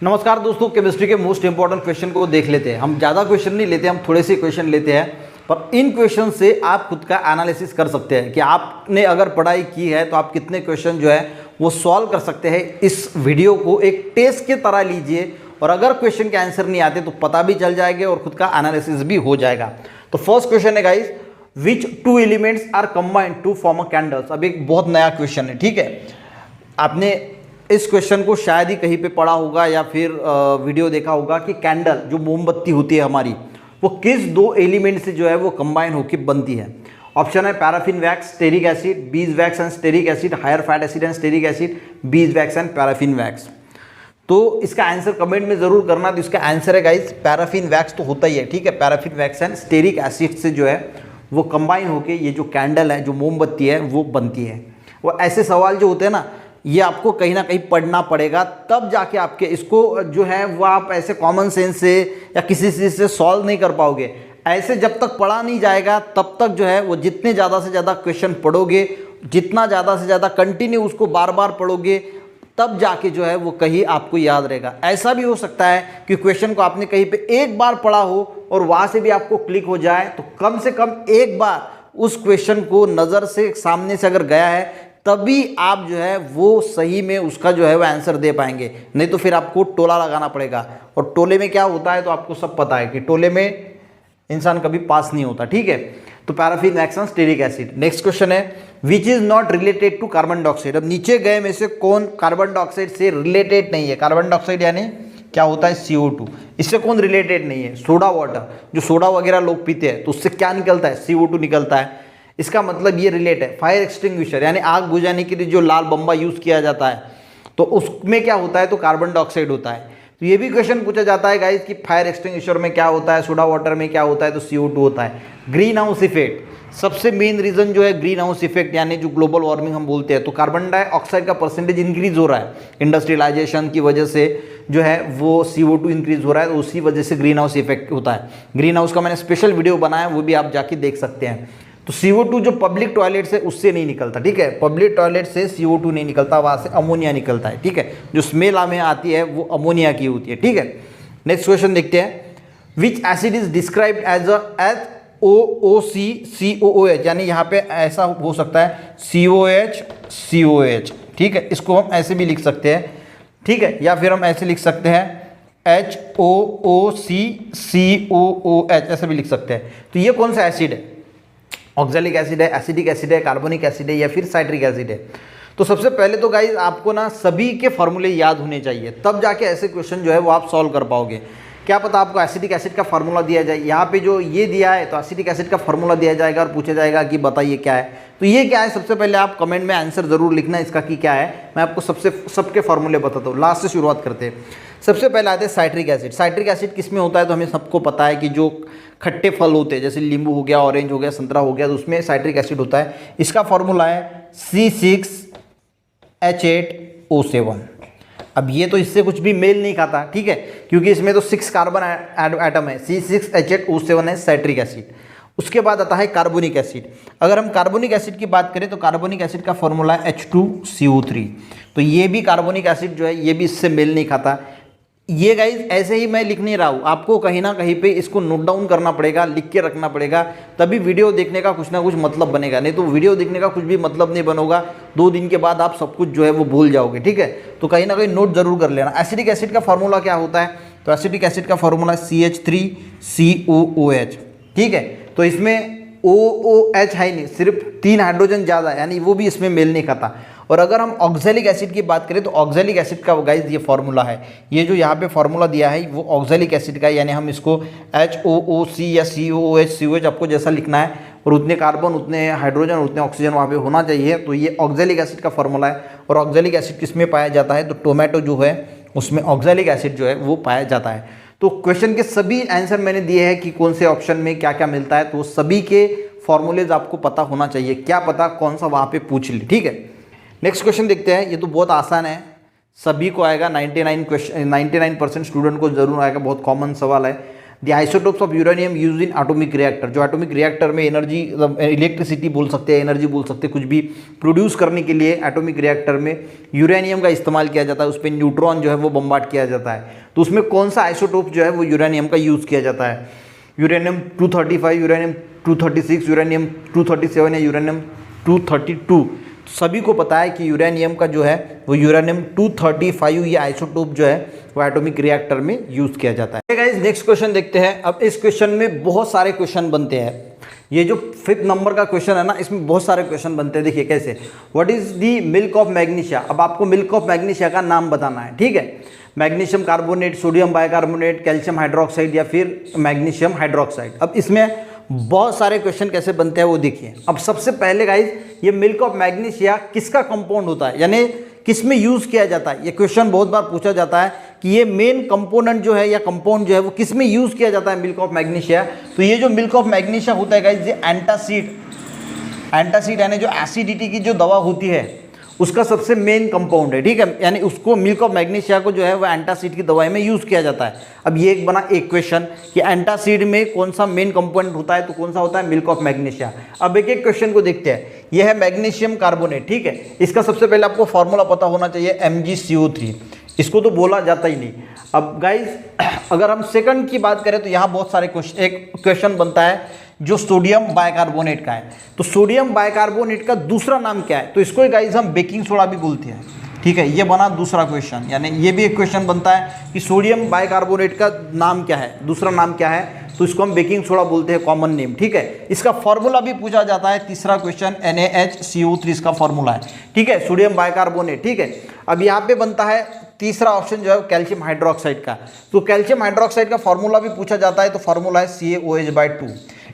नमस्कार दोस्तों, केमिस्ट्री के मोस्ट इंपॉर्टेंट क्वेश्चन को देख लेते हैं। हम ज़्यादा क्वेश्चन नहीं लेते, हम थोड़े से क्वेश्चन लेते हैं, पर इन क्वेश्चन से आप खुद का एनालिसिस कर सकते हैं कि आपने अगर पढ़ाई की है तो आप कितने क्वेश्चन जो है वो सॉल्व कर सकते हैं। इस वीडियो को एक टेस्ट की तरह लीजिए और अगर क्वेश्चन के आंसर नहीं आते तो पता भी चल जाएगा और खुद का एनालिसिस भी हो जाएगा। तो फर्स्ट क्वेश्चन है guys, which two elements are combined to form a candles. अब एक बहुत नया क्वेश्चन है, ठीक है। आपने इस क्वेश्चन को शायद ही कहीं पे पढ़ा होगा या फिर वीडियो देखा होगा कि कैंडल जो मोमबत्ती होती है हमारी, वो किस दो एलिमेंट से जो है वो कंबाइन होकर बनती है। ऑप्शन है paraffin wax, stearic acid, beeswax and stearic acid, higher fat acid and stearic acid, beeswax and paraffin wax. तो इसका आंसर कमेंट में जरूर करना। तो इसका आंसर है गाइज पैराफिन वैक्स तो होता ही है, ठीक है। Paraffin wax and stearic acid से जो है वो कंबाइन होके ये जो कैंडल है, जो मोमबत्ती है, वो बनती है। वो ऐसे सवाल जो होते हैं ना, ये आपको कहीं ना कहीं पढ़ना पड़ेगा, तब जाके आपके इसको जो है वो आप ऐसे कॉमन सेंस से या किसी चीज़ से सॉल्व नहीं कर पाओगे। ऐसे जब तक पढ़ा नहीं जाएगा तब तक जो है वो जितने ज़्यादा से ज़्यादा क्वेश्चन पढ़ोगे, जितना ज़्यादा से ज़्यादा कंटिन्यू उसको बार बार पढ़ोगे, तब जाके जो है वो कहीं आपको याद रहेगा। ऐसा भी हो सकता है कि क्वेश्चन को आपने कहीं पे एक बार पढ़ा हो और वहाँ से भी आपको क्लिक हो जाए, तो कम से कम एक बार उस क्वेश्चन को नज़र से सामने से अगर गया है तभी आप जो है वो सही में उसका जो है वो आंसर दे पाएंगे। नहीं तो फिर आपको टोला लगाना पड़ेगा, और टोले में क्या होता है तो आपको सब पता है कि टोले में इंसान कभी पास नहीं होता, ठीक है। तो paraffin wax and stearic acid. Next question है, which is not related to carbon dioxide. अब नीचे गए में से कौन कार्बन डाइऑक्साइड से रिलेटेड नहीं है। कार्बन डाइऑक्साइड यानी क्या होता है, CO2। इससे कौन रिलेटेड नहीं है, सोडा वाटर। जो सोडा वगैरह लोग पीते हैं तो उससे क्या निकलता है, CO2 निकलता है। इसका मतलब ये रिलेट है। फायर एक्सटिंग्विशर यानी आग बुझाने के लिए जो लाल बम्बा यूज किया जाता है तो उसमें क्या होता है, तो कार्बन डाइऑक्साइड होता है। तो ये भी क्वेश्चन पूछा जाता है गाइस कि फायर एक्सटिंग्विशर में क्या होता है, सोडा वाटर में क्या होता है, तो CO2 होता है। ग्रीन हाउस इफेक्ट, सबसे मेन रीजन जो है ग्रीन हाउस इफेक्ट यानी जो ग्लोबल वार्मिंग हम बोलते हैं, तो कार्बन डाइऑक्साइड का परसेंटेज इंक्रीज हो रहा है इंडस्ट्रियलाइजेशन की वजह से, जो है वो CO2 इंक्रीज हो रहा है, तो उसी वजह से ग्रीन हाउस इफेक्ट होता है। ग्रीन हाउस का मैंने स्पेशल वीडियो बनाया, वो भी आप जाके देख सकते हैं। तो CO2 जो पब्लिक टॉयलेट से उससे नहीं निकलता, ठीक है। पब्लिक टॉयलेट से CO2 नहीं निकलता, वहाँ से अमोनिया निकलता है, ठीक है। जो स्मेल हमें आती है वो अमोनिया की होती है, ठीक है। नेक्स्ट क्वेश्चन देखते हैं, which acid is described as HOOCCOOH, यानी यहाँ पे ऐसा हो सकता है COH, ठीक है। इसको हम ऐसे भी लिख सकते हैं, ठीक है, या फिर हम ऐसे लिख सकते हैं HOOCCOOH, ऐसे भी लिख सकते हैं। तो ये कौन सा एसिड है, ऑक्सैलिक एसिड है, एसिडिक एसिड है, कार्बोनिक एसिड है, या फिर साइट्रिक एसिड है। तो सबसे पहले तो गाइस आपको ना सभी के फॉर्मूले याद होने चाहिए, तब जाके ऐसे क्वेश्चन जो है वो आप सॉल्व कर पाओगे। क्या पता आपको एसिडिक एसिड का फार्मूला दिया जाए, यहाँ पे जो ये दिया है तो एसिडिक एसिड का फार्मूला दिया जाएगा और पूछा जाएगा कि बताइए क्या है। तो ये क्या है, सबसे पहले आप कमेंट में आंसर जरूर लिखना इसका कि क्या है। मैं आपको सबके फार्मूले बताता हूँ। लास्ट से शुरुआत करते हैं। सबसे पहले आते हैं साइट्रिक एसिड। साइट्रिक एसिड किस में होता है, तो हमें सबको पता है कि जो खट्टे फल होते हैं, जैसे नींबू हो गया, ऑरेंज हो गया, संतरा हो गया, तो उसमें साइट्रिक एसिड होता है। इसका फॉर्मूला है C6H8O7। अब ये तो इससे कुछ भी मेल नहीं खाता, ठीक है, क्योंकि इसमें तो 6 कार्बन एटम है। C6H8O7 है साइट्रिक एसिड। उसके बाद आता है कार्बोनिक एसिड। अगर हम कार्बोनिक एसिड की बात करें तो कार्बोनिक एसिड का फॉर्मूला है H2CO3। तो ये भी कार्बोनिक एसिड जो है ये भी इससे मेल नहीं खाता। ये गाइज ऐसे ही मैं लिख नहीं रहा हूँ, आपको कहीं ना कहीं पे इसको नोट डाउन करना पड़ेगा, लिख के रखना पड़ेगा, तभी वीडियो देखने का कुछ ना कुछ मतलब बनेगा। नहीं तो वीडियो देखने का कुछ भी मतलब नहीं बनोगा, 2 दिन के बाद आप सब कुछ जो है वो भूल जाओगे, ठीक है। तो कहीं ना कहीं नोट जरूर कर लेना। एसिडिक एसिड का फॉर्मूला क्या होता है, तो एसिडिक एसिड का फॉर्मूला CH3COOH, ठीक है। तो इसमें OOH है नहीं, सिर्फ 3 हाइड्रोजन ज़्यादा, यानी वो भी इसमें मेल नहीं खाता। और अगर हम ऑक्सैलिक एसिड की बात करें तो ऑक्सैलिक एसिड का गाइस ये फार्मूला है, ये जो यहाँ पे फार्मूला दिया है वो ऑक्सैलिक एसिड का, यानी हम इसको HOOC या COOH आपको जैसा लिखना है, और उतने कार्बन, उतने हाइड्रोजन, उतने ऑक्सीजन वहाँ पे होना चाहिए। तो ये ऑक्सैलिक एसिड का फार्मूला है। और ऑक्सैलिक एसिड किस में पाया जाता है, तो टोमेटो जो है उसमें ऑक्सैलिक एसिड जो है वो पाया जाता है। तो क्वेश्चन के सभी आंसर मैंने दिए हैं कि कौन से ऑप्शन में क्या क्या मिलता है, तो सभी के फॉर्मूलेज आपको पता होना चाहिए, क्या पता कौन सा वहाँ पे पूछ ली, ठीक है। नेक्स्ट क्वेश्चन देखते हैं। ये तो बहुत आसान है, सभी को आएगा, 99% स्टूडेंट को जरूर आएगा, बहुत कॉमन सवाल है। The isotopes of uranium use in atomic reactor, जो एटॉमिक रिएक्टर में एनर्जी, इलेक्ट्रिसिटी बोल सकते हैं, एनर्जी बोल सकते हैं, कुछ भी प्रोड्यूस करने के लिए एटॉमिक रिएक्टर में यूरेनियम का इस्तेमाल किया जाता है, उस पर न्यूट्रॉन जो है वो बम्बार्ड किया जाता है। तो उसमें कौन सा आइसोटोप जो है वो यूरेनियम का यूज़ किया जाता है? यूरेनियम 235, यूरेनियम 236, यूरेनियम 237 या यूरेनियम 232। सभी को पता है कि यूरेनियम का जो है वो यूरेनियम 235 ये आइसोटोप जो है वो एटॉमिक रिएक्टर में यूज़ किया जाता है। गाइस नेक्स्ट क्वेश्चन देखते हैं। अब इस क्वेश्चन में बहुत सारे क्वेश्चन बनते हैं। ये जो 5th नंबर का क्वेश्चन है ना, इसमें बहुत सारे क्वेश्चन बनते हैं। देखिए कैसे, what is the milk of magnesia. अब आपको मिल्क ऑफ मैग्नीशिया का नाम बताना है, ठीक है। Magnesium carbonate, sodium bicarbonate, calcium hydroxide या फिर मैग्नीशियम हाइड्रोक्साइड। अब इसमें बहुत सारे क्वेश्चन कैसे बनते हैं वो देखिए। अब सबसे पहले गाइज, ये मिल्क ऑफ मैग्नीशिया किसका कंपाउंड होता है, यानी किस में यूज किया जाता है। ये क्वेश्चन बहुत बार पूछा जाता है कि ये मेन कंपोनेंट जो है या कंपाउंड जो है वो किस में यूज किया जाता है मिल्क ऑफ मैग्नीशिया। तो ये जो मिल्क ऑफ मैग्नीशिया होता है गाइज, ये एंटासिड यानी जो एसिडिटी की जो दवा होती है उसका सबसे मेन कंपाउंड है, ठीक है। यानी उसको मिल्क ऑफ मैग्नीशिया को जो है वो एंटासिड की दवाई में यूज़ किया जाता है। अब ये एक बना एक क्वेश्चन कि एंटासिड में कौन सा मेन कंपोनेंट होता है, तो कौन सा होता है मिल्क ऑफ मैग्नीशिया। अब एक एक क्वेश्चन को देखते हैं। यह है मैग्नीशियम कार्बोनेट, ठीक है। इसका सबसे पहले आपको फॉर्मूला पता होना चाहिए MgCO3, इसको तो बोला जाता ही नहीं। अब गाइज अगर हम सेकंड की बात करें तो यहाँ बहुत सारे क्वेश्चन, एक क्वेश्चन बनता है जो सोडियम बाइकार्बोनेट का है। तो सोडियम बाइकार्बोनेट का दूसरा नाम क्या है, तो इसको गाइज हम बेकिंग सोडा भी बोलते हैं, ठीक है। ये बना दूसरा क्वेश्चन, यानी ये भी एक क्वेश्चन बनता है कि सोडियम बाइकार्बोनेट का नाम क्या है, दूसरा नाम क्या है, तो इसको हम बेकिंग सोडा बोलते हैं, कॉमन नेम, ठीक है। इसका फॉर्मूला भी पूछा जाता है, तीसरा क्वेश्चन NaHCO3 इसका फॉर्मूला है, ठीक है, सोडियम बाइकार्बोनेट, ठीक है। अब यहाँ पे बनता है तीसरा ऑप्शन जो है कैल्शियम हाइड्रोक्साइड का। तो कैल्शियम हाइड्रोक्साइड का फॉर्मूला भी पूछा जाता है, तो फॉर्मूला है CaOH/2।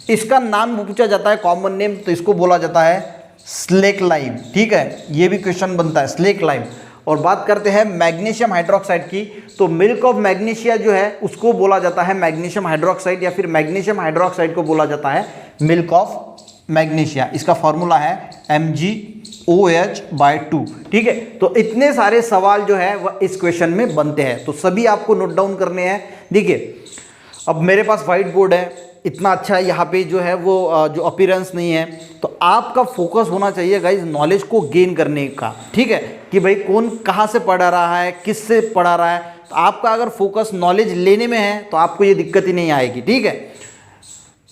इसका नाम पूछा जाता है कॉमन नेम, तो इसको बोला जाता है स्लेक लाइम, ठीक है। ये भी क्वेश्चन बनता है स्लेक लाइम। और बात करते हैं मैग्नीशियम हाइड्रोक्साइड की, तो मिल्क ऑफ मैग्नीशिया जो है उसको बोला जाता है मैग्नीशियम हाइड्रोक्साइड, या फिर मैग्नीशियम हाइड्रोक्साइड को बोला जाता है मिल्क ऑफ मैग्नीशिया। इसका फॉर्मूला है MgOH/2, ठीक है। तो इतने सारे सवाल जो है वह इस क्वेश्चन में बनते हैं, तो सभी आपको नोट डाउन करने हैं। देखिए अब मेरे पास व्हाइट बोर्ड है, इतना अच्छा है, यहाँ पे जो है वो जो अपीयरेंस नहीं है, तो आपका फोकस होना चाहिए गाइज नॉलेज को गेन करने का, ठीक है, कि भाई कौन कहाँ से पढ़ा रहा है, किस से पढ़ा रहा है। तो आपका अगर फोकस नॉलेज लेने में है तो आपको ये दिक्कत ही नहीं आएगी, ठीक है।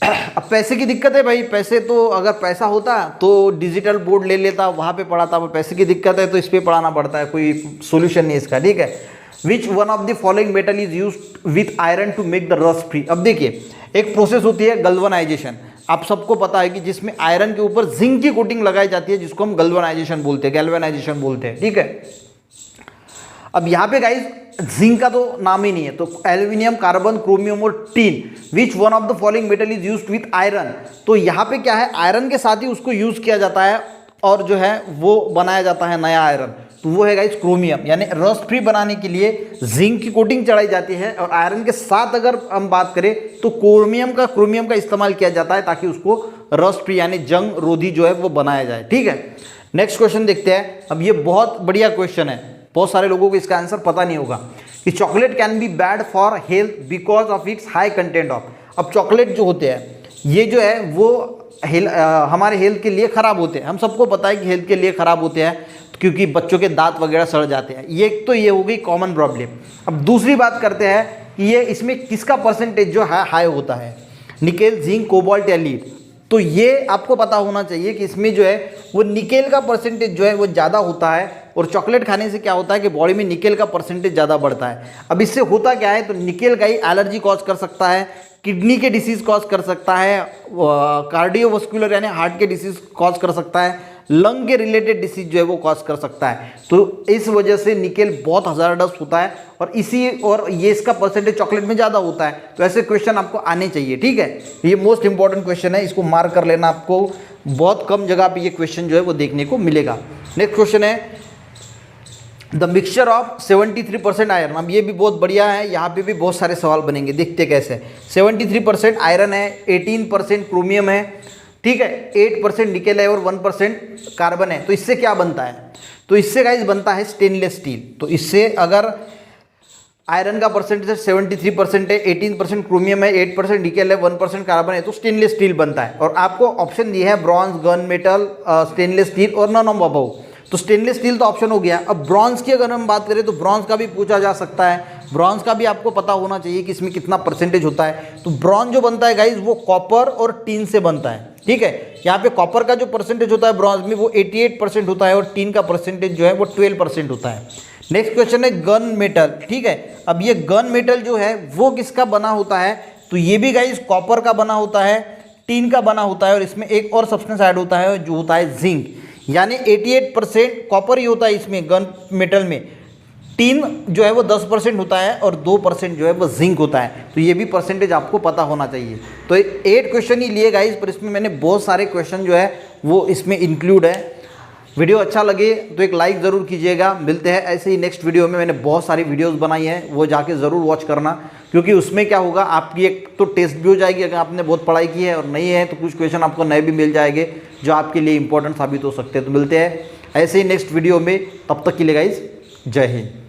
अब पैसे की दिक्कत है भाई, पैसे तो अगर पैसा होता तो डिजिटल बोर्ड ले लेता, वहाँ पे पढ़ाता। वो पैसे की दिक्कत है तो इस पर पढ़ाना पड़ता है, कोई सोल्यूशन नहीं इसका, ठीक है। Which one of the following metal is used with iron to make the rust free. अब देखिए एक प्रोसेस होती है गल्वनाइजेशन, आप सबको पता है कि जिसमें आयरन के ऊपर जिंक की कोटिंग लगाई जाती है, जिसको हम गल्वनाइजेशन बोलते हैं, गैल्वेनाइजेशन बोलते हैं, ठीक है। अब यहाँ पे गाइज जिंक का तो नाम ही नहीं है, तो एल्यूमिनियम, कार्बन, क्रोमियम और tin, which one of the following metal is used with iron. तो यहाँ पे क्या है, आयरन के साथ ही उसको यूज किया जाता है और जो है वो बनाया जाता है नया आयरन, तो वो है गाइस क्रोमियम। यानी रस्ट फ्री बनाने के लिए जिंक की कोटिंग चढ़ाई जाती है, और आयरन के साथ अगर हम बात करें तो क्रोमियम का इस्तेमाल किया जाता है, ताकि उसको रस्ट फ्री यानी जंग रोधी जो है वो बनाया जाए, ठीक है। नेक्स्ट क्वेश्चन देखते हैं। अब ये बहुत बढ़िया क्वेश्चन है, बहुत सारे लोगों को इसका आंसर पता नहीं होगा कि chocolate can be bad for health because of its high content of. अब चॉकलेट जो होते हैं ये जो है वो हमारे हेल्थ के लिए ख़राब होते हैं, हम सबको पता है कि हेल्थ के लिए ख़राब होते हैं, क्योंकि बच्चों के दांत वगैरह सड़ जाते हैं। ये तो ये हो गई कॉमन प्रॉब्लम। अब दूसरी बात करते हैं कि ये इसमें किसका परसेंटेज जो है हाई होता है, निकेल, जिंक, कोबाल्ट या लीड। तो ये आपको पता होना चाहिए कि इसमें जो है वो निकेल का परसेंटेज जो है वो ज़्यादा होता है, और चॉकलेट खाने से क्या होता है कि बॉडी में निकेल का परसेंटेज ज़्यादा बढ़ता है। अब इससे होता क्या है, तो निकेल का ही एलर्जी कॉज कर सकता है, किडनी के डिसीज़ कॉज कर सकता है, कार्डियोवास्कुलर यानी हार्ट के डिसीज़ कॉज कर सकता है, लंग के रिलेटेड डिसीज जो है वो कॉज कर सकता है। तो इस वजह से निकेल बहुत हजारडस होता है, और ये इसका परसेंटेज चॉकलेट में ज़्यादा होता है। तो ऐसे क्वेश्चन आपको आने चाहिए, ठीक है। ये मोस्ट इंपॉर्टेंट क्वेश्चन है, इसको मार्क कर लेना, आपको बहुत कम जगह पे ये क्वेश्चन जो है वो देखने को मिलेगा। नेक्स्ट क्वेश्चन है द मिक्सचर ऑफ 73% आयरन। अब ये भी बहुत बढ़िया है, यहाँ पे भी बहुत सारे सवाल बनेंगे, देखते कैसे। 73% आयरन है, 18% क्रोमियम है, ठीक है, 8% निकेल है और 1% कार्बन है। तो इससे क्या बनता है, तो इससे गाइस बनता है स्टेनलेस स्टील। तो इससे अगर आयरन का परसेंटेज 73% है, 18% क्रोमियम है, 8% निकेल है, 1% कार्बन है, तो स्टेनलेस स्टील बनता है। और आपको ऑप्शन दिया है bronze, gun metal, stainless steel और नन ऑफ अबव। तो स्टेनलेस स्टील तो ऑप्शन हो गया। अब ब्रॉन्ज की अगर हम बात करें तो ब्रॉन्ज का भी पूछा जा सकता है। ब्रॉन्ज का भी आपको पता होना चाहिए कि इसमें कितना परसेंटेज होता है। तो ब्रॉन्ज जो बनता है गाइज वो कॉपर और टीन से बनता है, ठीक है। यहाँ पे कॉपर का जो परसेंटेज होता है ब्रॉन्ज में वो 88% होता है और टीन का परसेंटेज जो है वो 12% होता है। नेक्स्ट क्वेश्चन है गन मेटल, ठीक है। अब ये गन मेटल जो है वो किसका बना होता है, तो ये भी गाइज कॉपर का बना होता है, टीन का बना होता है और इसमें एक और सब्सटेंस ऐड होता है जो होता है जिंक। यानी 88% कॉपर ही होता है इसमें गन मेटल में। टीन जो है वो 10% होता है और 2% जो है वो जिंक होता है। तो ये भी परसेंटेज आपको पता होना चाहिए। तो 8 क्वेश्चन ही लिए गाइज, पर इसमें मैंने बहुत सारे क्वेश्चन जो है वो इसमें इंक्लूड है। वीडियो अच्छा लगे तो एक लाइक ज़रूर कीजिएगा। मिलते हैं ऐसे ही नेक्स्ट वीडियो में। मैंने बहुत सारी वीडियोस बनाई हैं, वो जाके ज़रूर वॉच करना, क्योंकि उसमें क्या होगा आपकी एक तो टेस्ट भी हो जाएगी अगर आपने बहुत पढ़ाई की है, और नहीं है तो कुछ क्वेश्चन आपको नए भी मिल जाएंगे जो आपके लिए इंपॉर्टेंट साबित हो सकते हैं। तो मिलते हैं ऐसे ही नेक्स्ट वीडियो में, तब तक के लिए गाइज जय हिंद।